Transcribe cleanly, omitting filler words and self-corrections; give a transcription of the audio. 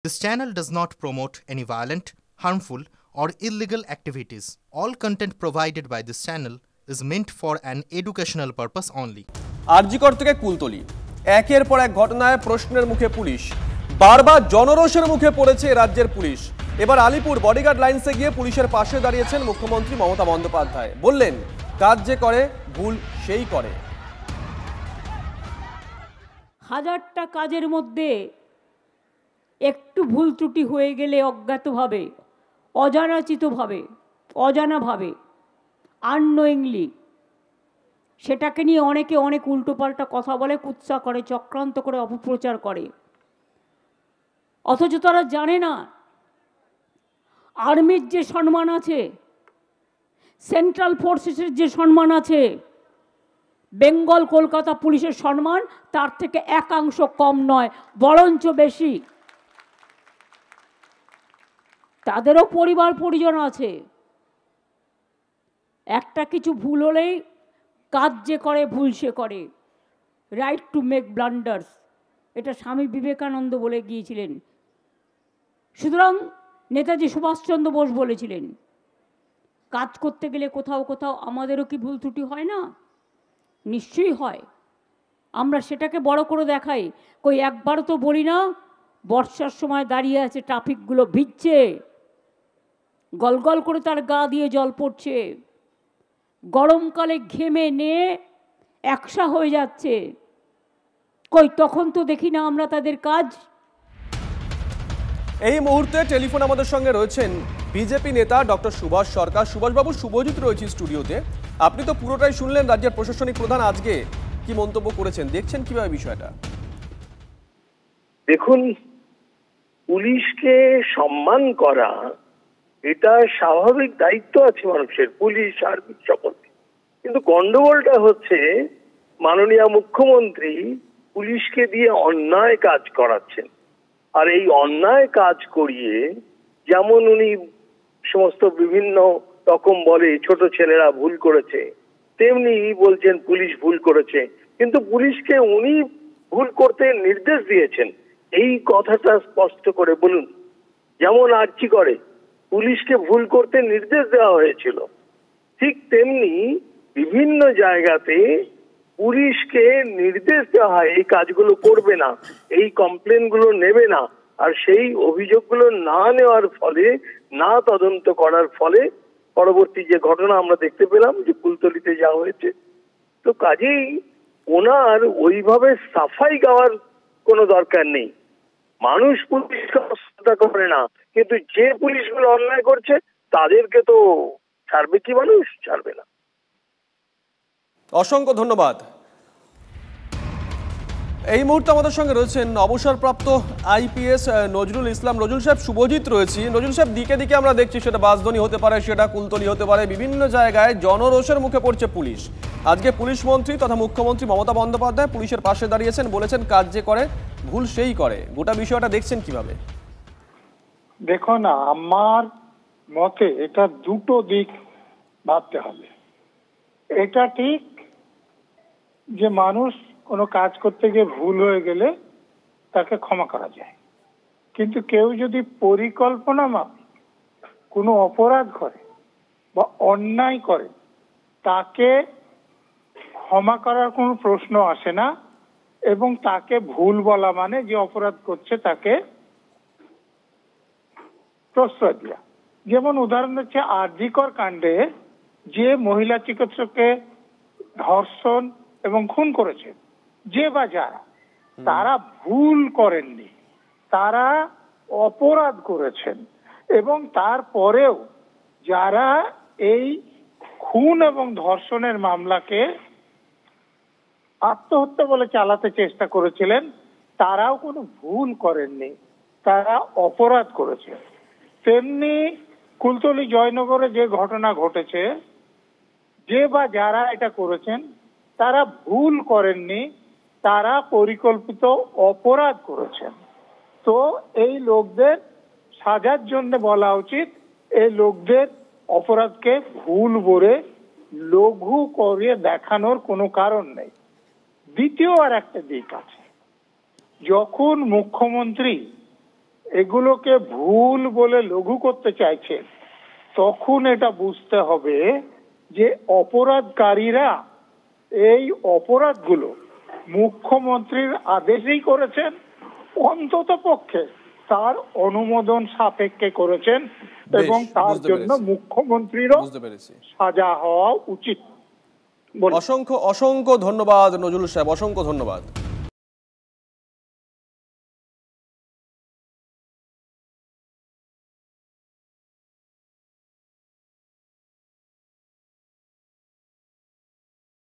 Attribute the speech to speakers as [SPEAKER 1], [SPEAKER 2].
[SPEAKER 1] This channel does not promote any violent, harmful, or illegal activities. All content provided by this channel is meant for an educational purpose only.
[SPEAKER 2] RG Kar থেকে কুলতলি একের পর এক ঘটনায় প্রশ্নের মুখে police, বারবার জনরোষের মুখে পড়েছে রাজ্যের পুলিশ। এবার আলিপুর বডিগার্ড লাইন্সে গিয়ে পুলিশের পাশে দাঁড়িয়েছেন মুখ্যমন্ত্রী মমতা বন্দ্যোপাধ্যায়। বললেন, কাজ যে করে ভুল সেই করে।
[SPEAKER 3] হাজারটা কাজের মধ্যে একটু ভুল ত্রুটি হয়ে গেলে অজ্ঞাতভাবে, অজানাচিতভাবে, অজানাভাবে, আননোয়িংলি সেটাকে নিয়ে অনেকে অনেক উল্টোপাল্টা কথা বলে, কুৎসা করে, চক্রান্ত করে, অপপ্রচার করে। অথচ তারা জানে না আর্মির যে সম্মান আছে, সেন্ট্রাল ফোর্সেসের যে সম্মান আছে, বেঙ্গল কলকাতা পুলিশের সম্মান তার থেকে একাংশ কম নয়, বরঞ্চ বেশি। তাদেরও পরিবার পরিজন আছে। একটা কিছু ভুল হলেই কাজ যে করে ভুল সে করে, রাইট টু মেক ব্লান্ডার্স, এটা স্বামী বিবেকানন্দ বলে গিয়েছিলেন। সুতরাং নেতাজি সুভাষচন্দ্র বোস বলেছিলেন, কাজ করতে গেলে কোথাও কোথাও আমাদেরও কি ভুল ত্রুটি হয় না? নিশ্চয়ই হয়। আমরা সেটাকে বড় করে দেখাই, কই একবারও তো বলি না বর্ষার সময় দাঁড়িয়ে আছে, ট্রাফিকগুলো ভিজছে, গলগল করে তার গা দিয়ে জল পড়ছে, গরমকালে ঘেমে নিয়ে একসা হয়ে যাচ্ছে, কই তখন তো দেখি না আমরা তাদের কাজ।
[SPEAKER 2] এই মুহূর্তে টেলিফোন আমাদের সঙ্গে রয়েছেন বিজেপি নেতা ডক্টর সুভাষ সরকার। সুভাষবাবু, শুভজিৎ রয়েছে স্টুডিওতে। আপনি তো পুরোটাই শুনলেন, রাজ্যের প্রশাসনিক প্রধান আজকে কি মন্তব্য করেছেন, দেখছেন কিভাবে বিষয়টা?
[SPEAKER 4] দেখুন, পুলিশকে সম্মান করা এটা স্বাভাবিক দায়িত্ব আছে মানুষের, পুলিশ আর্মি সকলকে। কিন্তু গন্ডগোলটা হচ্ছে মাননীয় মুখ্যমন্ত্রী পুলিশকে দিয়ে অন্যায় কাজ করাচ্ছেন। আর এই অন্যায় কাজ করিয়ে, যেমন উনি সমস্ত বিভিন্ন রকম বলে ছোট ছেলেরা ভুল করেছে, তেমনি বলছেন পুলিশ ভুল করেছে, কিন্তু পুলিশকে উনি ভুল করতে নির্দেশ দিয়েছেন, এই কথাটা স্পষ্ট করে বলুন। যেমন আর্জি করে পুলিশকে ভুল করতে নির্দেশ দেওয়া হয়েছিল, ঠিক তেমনি বিভিন্ন জায়গাতে পুলিশকে নির্দেশ দেওয়া হয় এই কাজগুলো করবে না, এই কমপ্লেনগুলো নেবে না। আর সেই অভিযোগগুলো না নেওয়ার ফলে, না তদন্ত করার ফলে পরবর্তী যে ঘটনা আমরা দেখতে পেলাম যে কুলতলিতে যাওয়া হয়েছে, তো কাজেই ওনার ওইভাবে সাফাই গাওয়ার কোনো দরকার নেই। মানুষ পুলিশকে শ্রদ্ধা করে না, কিন্তু যে পুলিশগুলো অন্যায় করছে তাদেরকে তো ছাড়বে কি? মানুষ ছাড়বে না।
[SPEAKER 2] অসংখ্য ধন্যবাদ। এই মুহূর্তে আমাদের সঙ্গে রয়েছেন অবসরপ্রাপ্ত আইপিএস নজরুল ইসলাম। নজরুল সাহেব, শুভজিৎ রয়েছি। নজরুল সাহেব, দিকে দিকে আমরা দেখছি, সেটা বাঁশদ্রোণী হতে পারে, সেটা কুলতলি হতে পারে, বিভিন্ন জায়গায় জনরোষের মুখে পড়ছে পুলিশ। আজকে পুলিশ মন্ত্রী তথা মুখ্যমন্ত্রী মমতা বন্দ্যোপাধ্যায় পুলিশের পাশে দাঁড়িয়েছেন, বলেছেন কাজ যে করে ভুল সেই করে। গোটা বিষয়টা দেখছেন কিভাবে?
[SPEAKER 5] দেখুন, আমার মতে এটা দুটো দিক ভাবতে হবে। এটা ঠিক যে মানুষ কোনো কাজ করতে গিয়ে ভুল হয়ে গেলে তাকে ক্ষমা করা যায়, কিন্তু কেউ যদি পরিকল্পনা মাফিক কোনো অপরাধ করে বা অন্যায় করে, তাকে ক্ষমা করার কোনো প্রশ্ন আসে না। এবং তাকে ভুল বলা মানে যে অপরাধ করছে তাকে প্রশ্রয় দেওয়া। যেমন উদাহরণ হচ্ছে আরজিকর কাণ্ডে যে মহিলা চিকিৎসককে ধর্ষণ এবং খুন করেছে, যে বা যারা, তারা ভুল করেননি, তারা অপরাধ করেছেন। এবং তারপরেও যারা এই খুন এবং ধর্ষণের মামলাকে আত্মহত্যা বলে চালাতে চেষ্টা করেছিলেন, তারাও কোনো ভুল করেননি, তারা অপরাধ করেছে। তেমনি কুলতলি জয়নগরে যে ঘটনা ঘটেছে, যে বা যারা এটা করেছেন তারা ভুল করেননি, তারা পরিকল্পিত অপরাধ করেছেন। তো এই লোকদের সাজার জন্য বলা উচিত, এই লোকদের অপরাধকে ভুল বলে লঘু করে দেখানোর কোনো কারণ নেই। দ্বিতীয় আর একটা দিক আছে, যখন মুখ্যমন্ত্রী এগুলোকে ভুল বলে লঘু করতে চাইছেন, তখন এটা বুঝতে হবে যে অপরাধকারীরা এই অপরাধগুলো মুখ্যমন্ত্রীর আদেশেই করেছেন, অন্তত পক্ষে তার অনুমোদন সাপেক্ষে করেছেন, এবং তার জন্য মুখ্যমন্ত্রীরও সাজা হওয়া উচিত।
[SPEAKER 2] অসংখ্য অসংখ্য ধন্যবাদ নজরুল সাহেব, অসংখ্য ধন্যবাদ।